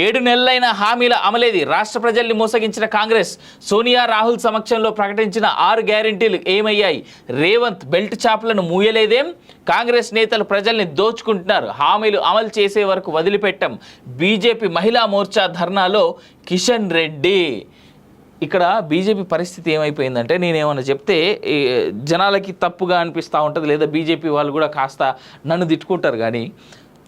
7 నెలలైన హామీల అమలేది. రాష్ట్ర ప్రజల్ని మోసగించిన కాంగ్రెస్. సోనియా రాహుల్ సమక్షంలో ప్రకటించిన 6 గ్యారెంటీలు ఏమయ్యాయి? రేవంత్ బెల్ట్ చాప్లను మూయలేదేం? కాంగ్రెస్ నేతలు ప్రజల్ని దోచుకుంటున్నారు. హామీలు అమలు చేసే వరకు వదిలిపెట్టం. బీజేపీ మహిళా మోర్చా ధర్నాలో కిషన్ రెడ్డి. ఇక్కడ బీజేపీ పరిస్థితి ఏమైపోయిందంటే, నేనేమన్నా చెప్తే జనాలకి తప్పుగా అనిపిస్తూ ఉంటుంది, లేదా బీజేపీ వాళ్ళు కూడా కాస్త నన్ను తిట్టుకుంటారు, కానీ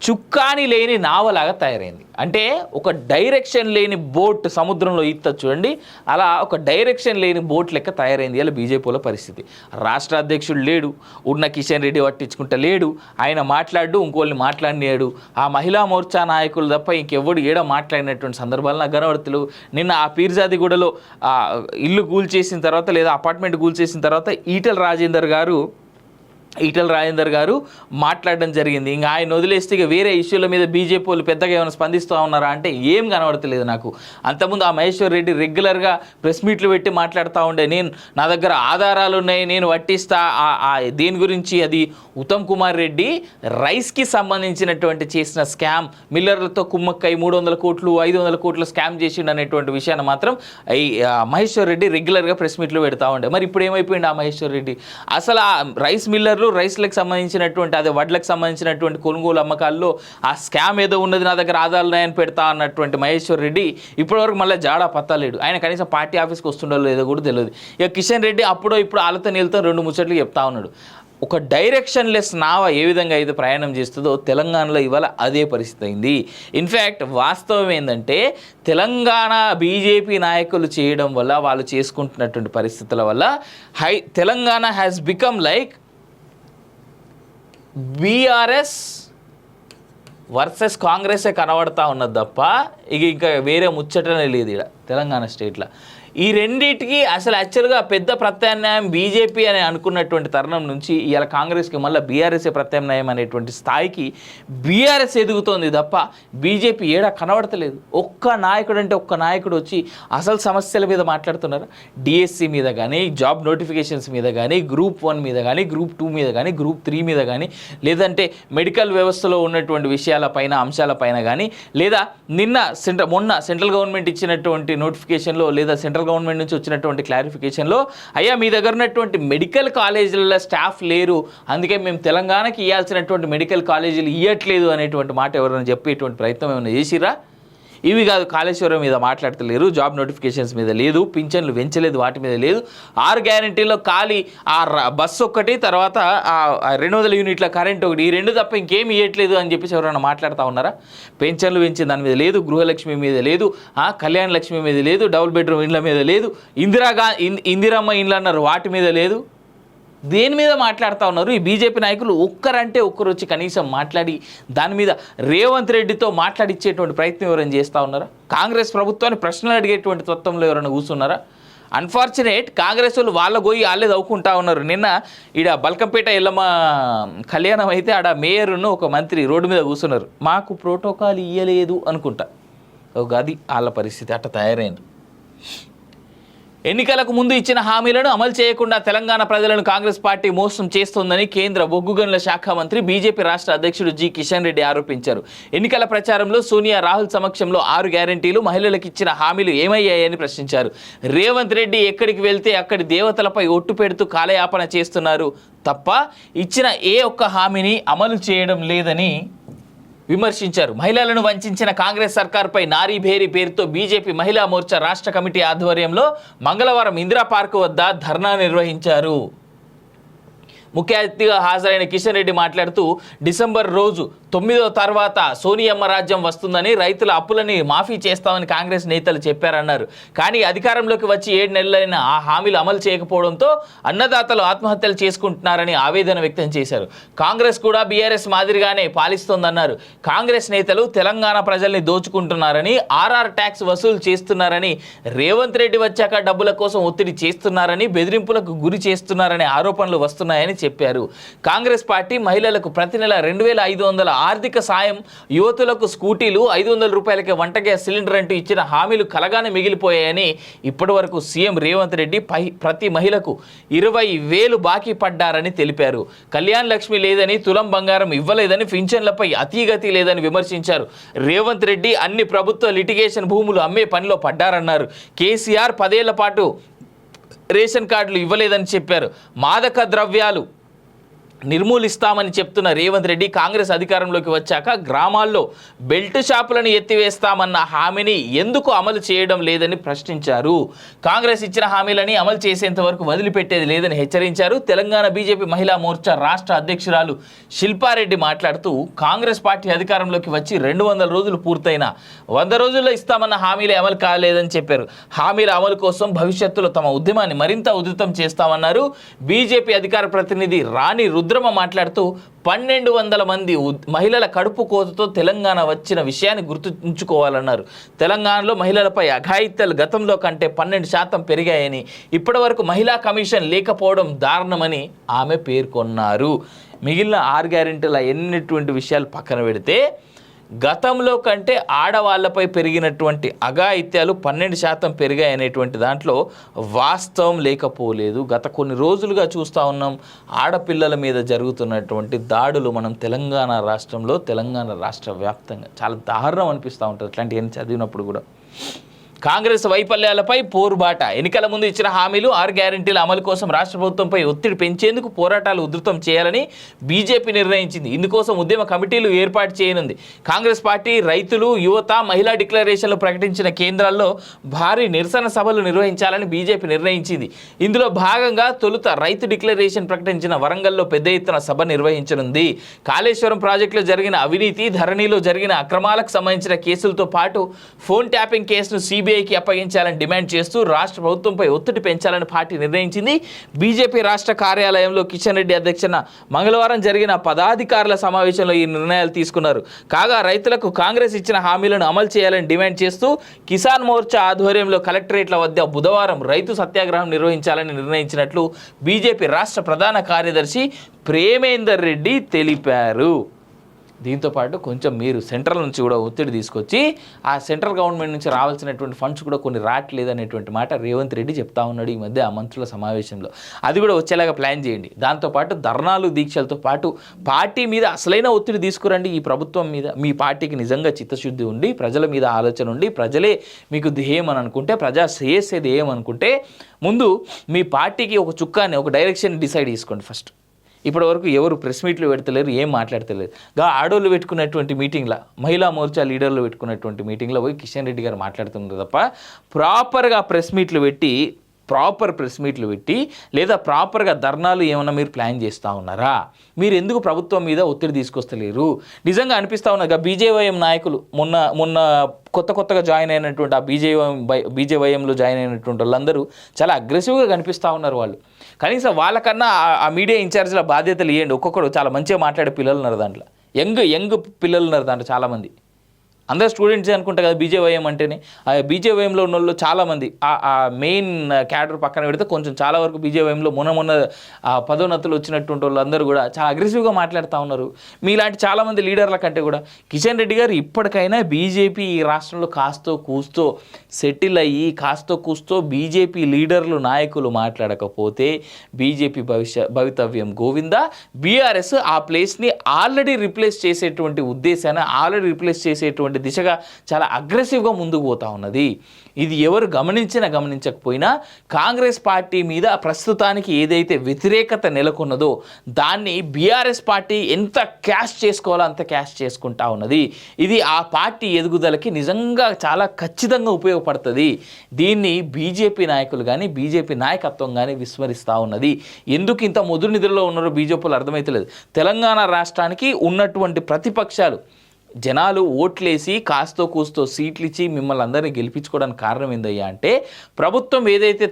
చుక్కాని లేని నావలాగా తయారైంది. అంటే ఒక డైరెక్షన్ లేని బోట్ సముద్రంలో ఈత చూడండి, అలా ఒక డైరెక్షన్ లేని బోట్ లెక్క తయారైంది ఇలా బీజేపీలో పరిస్థితి. రాష్ట్ర అధ్యక్షుడు లేడు, ఉన్న కిషన్ రెడ్డి పట్టించుకుంటా లేడు, ఆయన మాట్లాడు ఇంకోళ్ళని మాట్లాడినాడు. ఆ మహిళా మోర్చా నాయకులు తప్ప ఇంకెవ్వడు ఏడ మాట్లాడినటువంటి సందర్భాలు నాకు కనబడతలేవు. నిన్న ఆ పీర్జాదిగూడలో ఇల్లు కూల్చేసిన తర్వాత, లేదా అపార్ట్మెంట్ కూల్చేసిన తర్వాత ఈటెల రాజేందర్ గారు మాట్లాడడం జరిగింది. ఇంకా ఆయన వదిలేస్తే ఇక వేరే ఇష్యూల మీద బీజేపీ వాళ్ళు పెద్దగా ఏమైనా స్పందిస్తూ ఉన్నారా అంటే ఏం కనబడతలేదు నాకు. అంతకుముందు ఆ మహేశ్వర్ రెడ్డి రెగ్యులర్గా ప్రెస్ మీట్లు పెట్టి మాట్లాడుతూ ఉండే, నా దగ్గర ఆధారాలు ఉన్నాయి, నేను వట్టిస్తా. దేని గురించి? అది ఉత్తమ్ కుమార్ రెడ్డి రైస్కి సంబంధించినటువంటి చేసిన స్కామ్, మిల్లర్లతో కుమ్మక్కై 300 కోట్లు 500 కోట్లు స్కామ్ చేసిండు అనేటువంటి విషయాన్ని మాత్రం ఈ మహేశ్వర్ రెడ్డి రెగ్యులర్గా ప్రెస్ మీట్లు పెడతా ఉండే. మరి ఇప్పుడు ఏమైపోయింది ఆ మహేశ్వర్ రెడ్డి? అసలు ఆ రైస్ మిల్లర్ రైస్లకు సంబంధించినటువంటి, అదే వడ్లకు సంబంధించినటువంటి కొనుగోలు అమ్మకాల్లో ఆ స్కామ్ ఏదో ఉన్నది, నా దగ్గర ఆధారాలు ఉన్నాయని పెడతా అన్నటువంటి మహేశ్వర్ రెడ్డి ఇప్పటివరకు మళ్ళీ జాడా పత్తలేడు. ఆయన కనీసం పార్టీ ఆఫీస్కి వస్తుండో లేదో కూడా తెలియదు. ఇక కిషన్ రెడ్డి అప్పుడో ఇప్పుడు ఆలతో నీళ్ళతో 2 ముచ్చట్లు చెప్తా ఉన్నాడు. ఒక డైరెక్షన్లెస్ నావ ఏ విధంగా అయితే ప్రయాణం చేస్తుందో తెలంగాణలో ఇవాళ అదే పరిస్థితి అయింది. ఇన్ఫ్యాక్ట్ వాస్తవం ఏంటంటే, తెలంగాణ బీజేపీ నాయకులు చేయడం వల్ల, వాళ్ళు చేసుకుంటున్నటువంటి పరిస్థితుల వల్ల Telangana has become like BRS versus కాంగ్రెసే కనబడతా ఉన్నది తప్ప ఇంకా వేరే ముచ్చటనే లేదు ఇక్కడ తెలంగాణ స్టేట్లో. ఈ రెండింటికి అసలు యాక్చువల్గా పెద్ద ప్రత్యామ్నాయం బీజేపీ అని అనుకున్నటువంటి తరుణం నుంచి ఇవాళ కాంగ్రెస్కి మళ్ళీ బీఆర్ఎస్ఏ ప్రత్యామ్నాయం అనేటువంటి స్థాయికి బీఆర్ఎస్ ఎదుగుతోంది తప్ప బీజేపీ ఏడా కనబడతలేదు. ఒక్క నాయకుడు వచ్చి అసలు సమస్యల మీద మాట్లాడుతున్నారు. డిఎస్సి మీద కానీ, జాబ్ నోటిఫికేషన్స్ మీద కానీ, గ్రూప్ 1 మీద కానీ, గ్రూప్ 2 మీద కానీ, గ్రూప్ 3 మీద కానీ, లేదంటే మెడికల్ వ్యవస్థలో ఉన్నటువంటి విషయాలపైన, అంశాలపైన కానీ, లేదా మొన్న సెంట్రల్ గవర్నమెంట్ ఇచ్చినటువంటి నోటిఫికేషన్లో, లేదా సెంట్రల్ గవర్నమెంట్ నుంచి వచ్చినటువంటి క్లారిఫికేషన్లో, అయ్యా మీ దగ్గర ఉన్నటువంటి మెడికల్ కాలేజీలలో స్టాఫ్ లేరు, అందుకే మేము తెలంగాణకి ఇవ్వాల్సినటువంటి మెడికల్ కాలేజీలు ఇవ్వట్లేదు అనేటువంటి మాట ఎవరైనా చెప్పేటువంటి ప్రయత్నం ఏమైనా చేసిరా? ఇవి కాదు, కాళేశ్వరం మీద మాట్లాడతలేరు, జాబ్ నోటిఫికేషన్స్ మీద లేదు, పింఛన్లు పెంచలేదు, వాటి మీద లేదు. 6 గ్యారెంటీలో ఖాళీ ఆ బస్సు ఒక్కటి, తర్వాత 200 యూనిట్ల కరెంట్ ఒకటి, ఈ 2 తప్ప ఇంకేమి ఇవ్వట్లేదు అని చెప్పేసి ఎవరైనా మాట్లాడుతూ ఉన్నారా? పెన్షన్లు పెంచిన దాని మీద లేదు, గృహలక్ష్మి మీద లేదు, కళ్యాణ లక్ష్మి మీద లేదు, డబుల్ బెడ్రూమ్ ఇండ్ల మీద లేదు, ఇందిరమ్మ ఇండ్లు అన్నారు వాటి మీద లేదు. దేని మీద మాట్లాడుతూ ఉన్నారు ఈ బీజేపీ నాయకులు? ఒక్కరంటే ఒక్కరు వచ్చి కనీసం మాట్లాడి దాని మీద రేవంత్ రెడ్డితో మాట్లాడిచ్చేటువంటి ప్రయత్నం ఎవరైనా చేస్తూ ఉన్నారా? కాంగ్రెస్ ప్రభుత్వాన్ని ప్రశ్నలు అడిగేటువంటి తత్వంలో ఎవరైనా కూర్చున్నారా? అన్ఫార్చునేట్ కాంగ్రెస్ వాళ్ళు వాళ్ళ గోయి వాళ్ళే దవ్వుకుంటా ఉన్నారు. నిన్న ఈడ బల్కంపేట ఎల్లమ్మ కళ్యాణం అయితే ఆడ మేయర్ను ఒక మంత్రి రోడ్డు మీద కూర్చున్నారు, మాకు ప్రోటోకాల్ ఇయ్యలేదు అనుకుంటా. అది వాళ్ళ పరిస్థితి అట్ట తయారైంది. ఎన్నికలకు ముందు ఇచ్చిన హామీలను అమలు చేయకుండా తెలంగాణ ప్రజలను కాంగ్రెస్ పార్టీ మోసం చేస్తోందని కేంద్ర బొగ్గు గనుల శాఖ మంత్రి బీజేపీ రాష్ట్ర అధ్యక్షుడు జి కిషన్ రెడ్డి ఆరోపించారు. ఎన్నికల ప్రచారంలో సోనియా రాహుల్ సమక్షంలో 6 గ్యారెంటీలు, మహిళలకు ఇచ్చిన హామీలు ఏమయ్యాయని ప్రశ్నించారు. రేవంత్ రెడ్డి ఎక్కడికి వెళ్తే అక్కడి దేవతలపై ఒట్టు పెడుతూ కాలయాపన చేస్తున్నారు తప్ప ఇచ్చిన ఏ ఒక్క హామీని అమలు చేయడం లేదని విమర్శించారు. మహిళలను వంచిన కాంగ్రెస్ సర్కార్పై నారీ భేరీ పేరుతో బీజేపీ మహిళా మోర్చా రాష్ట్ర కమిటీ ఆధ్వర్యంలో మంగళవారం ఇందిరా పార్క్ వద్ద ధర్నా నిర్వహించారు. ముఖ్య అతిథిగా హాజరైన కిషన్ రెడ్డి మాట్లాడుతూ, డిసెంబర్ రోజు 9వ తర్వాత సోనియమ్మ రాజ్యం వస్తుందని, రైతుల అప్పులని మాఫీ చేస్తామని కాంగ్రెస్ నేతలు చెప్పారన్నారు. కానీ అధికారంలోకి వచ్చి 7 నెలలైన ఆ హామీలు అమలు చేయకపోవడంతో అన్నదాతలు ఆత్మహత్యలు చేసుకుంటున్నారని ఆవేదన వ్యక్తం చేశారు. కాంగ్రెస్ కూడా బీఆర్ఎస్ మాదిరిగానే పాలిస్తోందన్నారు. కాంగ్రెస్ నేతలు తెలంగాణ ప్రజల్ని దోచుకుంటున్నారని, ఆర్ఆర్ ట్యాక్స్ వసూలు చేస్తున్నారని, రేవంత్ రెడ్డి వచ్చాక డబ్బుల కోసం ఒత్తిడి చేస్తున్నారని, బెదిరింపులకు గురి చేస్తున్నారనే ఆరోపణలు వస్తున్నాయని చెప్పారు. కాంగ్రెస్ పార్టీ మహిళలకు ప్రతి నెల 2,500 ఆర్థిక సాయం, యువతులకు స్కూటీలు, 500 రూపాయలకే వంట గ్యాస్ సిలిండర్ అంటూ ఇచ్చిన హామీలు కలగానే మిగిలిపోయాయని ఇప్పటి వరకు సీఎం రేవంత్ రెడ్డి ప్రతి మహిళకు 20,000 బాకీ పడ్డారని తెలిపారు. కళ్యాణ్ లక్ష్మి లేదని, తులం బంగారం ఇవ్వలేదని, పింఛన్లపై అతీగతి లేదని విమర్శించారు. రేవంత్ రెడ్డి అన్ని ప్రభుత్వ లిటిగేషన్ భూములు అమ్మే పనిలో పడ్డారన్నారు. కేసీఆర్ 10 ఏళ్ల పాటు రేషన్ కార్డులు ఇవ్వలేదని చెప్పారు. మాదక ద్రవ్యాలు నిర్మూలిస్తామని చెప్తున్న రేవంత్ రెడ్డి కాంగ్రెస్ అధికారంలోకి వచ్చాక గ్రామాల్లో బెల్ట్ షాపులను ఎత్తివేస్తామన్న హామీని ఎందుకు అమలు చేయడం లేదని ప్రశ్నించారు. కాంగ్రెస్ ఇచ్చిన హామీలని అమలు చేసేంత వరకు వదిలిపెట్టేది లేదని హెచ్చరించారు. తెలంగాణ బీజేపీ మహిళా మోర్చా రాష్ట్ర అధ్యక్షురాలు శిల్పారెడ్డి మాట్లాడుతూ కాంగ్రెస్ పార్టీ అధికారంలోకి వచ్చి 200 రోజులు పూర్తయినా 100 రోజుల్లో ఇస్తామన్న హామీలే అమలు కాలేదని చెప్పారు. హామీల అమలు కోసం భవిష్యత్తులో తమ ఉద్యమాన్ని మరింత ఉధృతం చేస్తామన్నారు. బీజేపీ అధికార ప్రతినిధి రాణి రుద్రమ మాట్లాడుతూ 1,200 మంది మహిళల కడుపు కోతతో తెలంగాణ వచ్చిన విషయాన్ని గుర్తుంచుకోవాలన్నారు. తెలంగాణలో మహిళలపై అఘాయిత్యాలు గతంలో కంటే 12% పెరిగాయని, ఇప్పటి వరకు మహిళా కమిషన్ లేకపోవడం దారుణమని ఆమె పేర్కొన్నారు. మిగిలిన 6 గ్యారెంటీల ఎన్నటువంటి విషయాలు పక్కన పెడితే గతంలో కంటే ఆడవాళ్లపై పెరిగినటువంటి అఘాయిత్యాలు 12% పెరిగాయనేటువంటి దాంట్లో వాస్తవం లేకపోలేదు. గత కొన్ని రోజులుగా చూస్తూ ఉన్నాం ఆడపిల్లల మీద జరుగుతున్నటువంటి దాడులు. మనం తెలంగాణ రాష్ట్రంలో, తెలంగాణ రాష్ట్ర వ్యాప్తంగా చాలా దారుణం అనిపిస్తూ ఉంటుంది అట్లాంటివన్నీ చదివినప్పుడు కూడా. కాంగ్రెస్ వైఫల్యాలపై పోరుబాట. ఎన్నికల ముందు ఇచ్చిన హామీలు, 6 గ్యారెంటీల అమలు కోసం రాష్ట్ర ప్రభుత్వంపై ఒత్తిడి పెంచేందుకు పోరాటాలు ఉధృతం చేయాలని బీజేపీ నిర్ణయించింది. ఇందుకోసం ఉద్యమ కమిటీలు ఏర్పాటు చేయనుంది. కాంగ్రెస్ పార్టీ రైతులు, యువత, మహిళా డిక్లరేషన్లు ప్రకటించిన కేంద్రాల్లో భారీ నిరసన సభలు నిర్వహించాలని బీజేపీ నిర్ణయించింది. ఇందులో భాగంగా తొలుత రైతు డిక్లరేషన్ ప్రకటించిన వరంగల్లో పెద్ద ఎత్తున సభ నిర్వహించనుంది. కాళేశ్వరం ప్రాజెక్టులో జరిగిన అవినీతి, ధరణిలో జరిగిన అక్రమాలకు సంబంధించిన కేసులతో పాటు ఫోన్ ట్యాపింగ్ కేసును సిబిఐకి అప్పగించాలని డిమాండ్ చేస్తూ రాష్ట్ర ప్రభుత్వంపై ఒత్తిడి పెంచాలని పార్టీ నిర్ణయించింది. బీజేపీ రాష్ట్ర కార్యాలయంలో కిషన్ రెడ్డి అధ్యక్షన మంగళవారం జరిగిన పదాధికారుల సమావేశంలో ఈ నిర్ణయాలు తీసుకున్నారు. కాగా రైతులకు కాంగ్రెస్ ఇచ్చిన హామీలను అమలు చేయాలని డిమాండ్ చేస్తూ కిసాన్ మోర్చా ఆధ్వర్యంలో కలెక్టరేట్ల వద్ద బుధవారం రైతు సత్యాగ్రహం నిర్వహించాలని నిర్ణయించినట్లు బీజేపీ రాష్ట్ర ప్రధాన కార్యదర్శి ప్రేమేందర్ రెడ్డి తెలిపారు. దీంతోపాటు కొంచెం మీరు సెంట్రల్ నుంచి కూడా ఒత్తిడి తీసుకొచ్చి ఆ సెంట్రల్ గవర్నమెంట్ నుంచి రావాల్సినటువంటి ఫండ్స్ కూడా కొన్ని రావట్లేదు అనేటువంటి మాట రేవంత్ రెడ్డి చెప్తా ఉన్నాడు ఈ మధ్య ఆ మంత్రుల సమావేశంలో. అది కూడా వచ్చేలాగా ప్లాన్ చేయండి. దాంతోపాటు ధర్నాలు, దీక్షలతో పాటు పార్టీ మీద అసలైన ఒత్తిడి తీసుకురండి. ఈ ప్రభుత్వం మీద మీ పార్టీకి నిజంగా చిత్తశుద్ధి ఉండి, ప్రజల మీద ఆలోచన ఉండి, ప్రజలే మీకు ధ్యేయం అని అనుకుంటే, ప్రజా శ్రేయస్సే ధ్యేయం అనుకుంటే ముందు మీ పార్టీకి ఒక చుక్కాన్ని, ఒక డైరెక్షన్ డిసైడ్ చేసుకోండి ఫస్ట్. ఇప్పటి వరకు ఎవరు ప్రెస్ మీట్లు పెడతలేరు, ఏం మాట్లాడతలేరు. ఆడోళ్ళు పెట్టుకున్నటువంటి మీటింగ్లో, మహిళా మోర్చా లీడర్లు పెట్టుకున్నటువంటి మీటింగ్లో పోయి కిషన్ రెడ్డి గారు మాట్లాడుతున్నారు తప్ప ప్రాపర్ ప్రెస్ మీట్లు పెట్టి లేదా ప్రాపర్గా ధర్నాలు ఏమన్నా మీరు ప్లాన్ చేస్తూ ఉన్నారా? మీరు ఎందుకు ప్రభుత్వం మీద ఒత్తిడి తీసుకొస్తలేరు? నిజంగా అనిపిస్తూ ఉన్నది. బీజేవైఎం నాయకులు మొన్న కొత్తగా జాయిన్ అయినటువంటి ఆ బీజేవైఎంలో జాయిన్ అయినటువంటి వాళ్ళందరూ చాలా అగ్రెసివ్గా కనిపిస్తూ ఉన్నారు. వాళ్ళు కనీసం వాళ్ళకన్నా ఆ మీడియా ఇన్ఛార్జ్ల బాధ్యతలు ఇవ్వండి. ఒక్కొక్కరు చాలా మంచిగా మాట్లాడే పిల్లలు ఉన్నారు దాంట్లో, యంగ్ పిల్లలు ఉన్నారు దాంట్లో చాలామంది. అందరు స్టూడెంట్స్ అనుకుంటా కదా బీజేవైఎం అంటేనే. ఆ బీజేవైఎంలో ఉన్న వాళ్ళు చాలామంది ఆ మెయిన్ క్యాడర్ పక్కన పెడితే కొంచెం చాలా వరకు బీజేవైఎంలో మొన్న పదోన్నతులు వచ్చినటువంటి వాళ్ళు అందరూ కూడా చాలా అగ్రెసివ్గా మాట్లాడుతూ ఉన్నారు. మీలాంటి చాలామంది లీడర్ల కంటే కూడా కిషన్ రెడ్డి గారు ఇప్పటికైనా బీజేపీ ఈ రాష్ట్రంలో కాస్తో కూస్తో సెటిల్ అయ్యి, కాస్తో కూస్తో బీజేపీ లీడర్లు, నాయకులు మాట్లాడకపోతే బీజేపీ భవితవ్యం గోవిందా. బీఆర్ఎస్ ఆ ప్లేస్ని ఆల్రెడీ రిప్లేస్ చేసేటువంటి ఉద్దేశాన్ని, ఆల్రెడీ రిప్లేస్ చేసేటువంటి దిశగా చాలా అగ్రెసివ్గా ముందుకు పోతా ఉన్నది. ఇది ఎవరు గమనించకపోయినా కాంగ్రెస్ పార్టీ మీద ప్రస్తుతానికి ఏదైతే వ్యతిరేకత నెలకొన్నదో దాన్ని బీఆర్ఎస్ పార్టీ ఎంత క్యాష్ చేసుకోవాలో అంత క్యాష్ చేసుకుంటా ఉన్నది. ఇది ఆ పార్టీ ఎదుగుదలకి నిజంగా చాలా ఖచ్చితంగా ఉపయోగపడుతుంది. దీన్ని బీజేపీ నాయకులు కానీ, బీజేపీ నాయకత్వం కానీ విస్మరిస్తూ ఉన్నది. ఎందుకు ఇంత ముదురు నిధుల్లో ఉన్నారో బీజేపీలు అర్థమైతలేదు. తెలంగాణ రాష్ట్రానికి ఉన్నటువంటి ప్రతిపక్షాలు జనాలు ఓట్లేసి కాస్తో కూస్తో సీట్లు ఇచ్చి మిమ్మల్ని అందరినీ గెలిపించుకోవడానికి కారణం ఏందయ్యా అంటే, ప్రభుత్వం ఏదైతే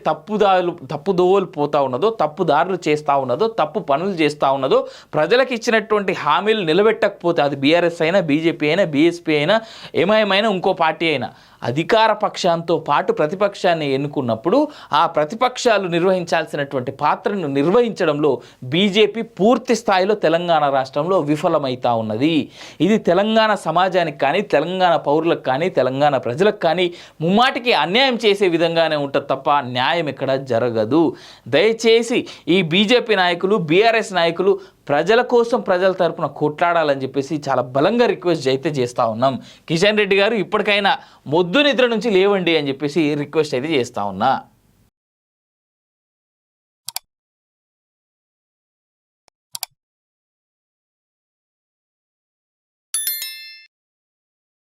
తప్పుదోవలు పోతా ఉన్నదో, తప్పుదారులు చేస్తూ ఉన్నదో, తప్పు పనులు చేస్తూ ఉన్నదో, ప్రజలకు ఇచ్చినటువంటి హామీలు నిలబెట్టకపోతే, అది బీఆర్ఎస్ అయినా, బీజేపీ అయినా, బీఎస్పీ అయినా, ఎంఐఎం అయినా, ఇంకో పార్టీ అయినా, అధికార పక్షంతో పాటు ప్రతిపక్షాన్ని ఎన్నుకున్నప్పుడు ఆ ప్రతిపక్షాలు నిర్వహించాల్సినటువంటి పాత్రను నిర్వహించడంలో బీజేపీ పూర్తి స్థాయిలో తెలంగాణ రాష్ట్రంలో విఫలమైతా ఉన్నది. ఇది తెలంగాణ సమాజానికి కానీ, తెలంగాణ పౌరులకు కానీ, తెలంగాణ ప్రజలకు కానీ ముమ్మాటికి అన్యాయం చేసే విధంగానే ఉంటుంది తప్ప న్యాయం ఎక్కడ జరగదు. దయచేసి ఈ బీజేపీ నాయకులు, బీఆర్ఎస్ నాయకులు ప్రజల కోసం ప్రజల తరపున కొట్లాడాలని చెప్పేసి చాలా బలంగా రిక్వెస్ట్ అయితే చేస్తూ ఉన్నాం. కిషన్ రెడ్డి గారు ఇప్పటికైనా మొద్దు నిద్ర నుంచి లేవండి అని చెప్పేసి రిక్వెస్ట్ అయితే చేస్తూ ఉన్నా.